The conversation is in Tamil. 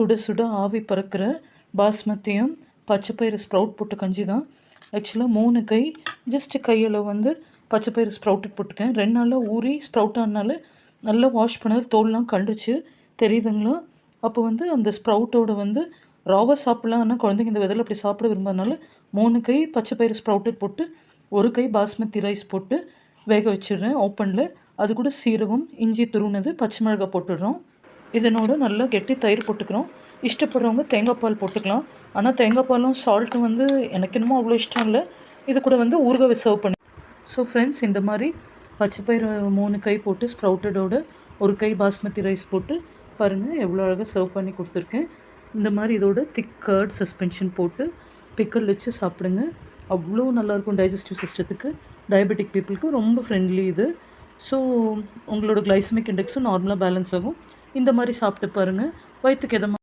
சுட சுட ஆவி பறக்கிற பாஸ்மதியும் பச்சைப்பயிறு ஸ்ப்ரவுட் போட்ட கஞ்சி தான். ஆக்சுவலாக 3 கை ஜஸ்ட்டு கையில் வந்து பச்சைப்பயிறு ஸ்ப்ரவுட்டட் போட்டுக்கேன். 2 நாளில் ஊறி ஸ்ப்ரவுட் ஆனால நல்லா வாஷ் பண்ணது தோல்லாம் கண்டுச்சு தெரியுதுங்களா. அப்போ வந்து அந்த ஸ்ப்ரவுட்டோட வந்து ராவாக சாப்பிட்லாம். ஆனால் குழந்தைங்க இந்த விதையில் அப்படி சாப்பிட விரும்பாதனால 3 கை பச்சைப்பயிறு ஸ்ப்ரவுட்டட் போட்டு 1 கை பாஸ்மதி ரைஸ் போட்டு வேக வச்சிடுறேன் ஓப்பனில். அது கூட சீரகம், இஞ்சி துருவினது, பச்சை மிளகாய் போட்டுடுறோம். இதனோட நல்லா கெட்டி தயிர் போட்டுக்கிறோம். இஷ்டப்படுறவங்க தேங்காய் பால் போட்டுக்கலாம். ஆனால் தேங்காய் பாலும் சால்ட்டும் வந்து எனக்கு என்னமோ அவ்வளோ இஷ்டம் இல்லை. இது கூட வந்து ஊறுகாய் சர்வ் பண்ணி. ஸோ ஃப்ரெண்ட்ஸ், இந்த மாதிரி பச்சைப்பயிறு 3 கை போட்டு ஸ்ப்ரவுட்டடோட 1 கை பாஸ்மதி ரைஸ் போட்டு பாருங்கள் எவ்வளோ அழகாக சர்வ் பண்ணி கொடுத்துருக்கேன். இந்த மாதிரி இதோட திக் கர்ட் சஸ்பென்ஷன் போட்டு பிக்கல் வச்சு சாப்பிடுங்க. அவ்வளோ நல்லாயிருக்கும். டைஜஸ்டிவ் சிஸ்டத்துக்கு, டயபெட்டிக் பீப்புளுக்கு ரொம்ப ஃப்ரெண்ட்லி இது. ஸோ உங்களோட கிளைசமிக் இண்டெக்ஸும் நார்மலாக பேலன்ஸ் ஆகும். இந்த மாதிரி சாப்பிட்டு பாருங்கள். வயிற்றுக்கு எதமாக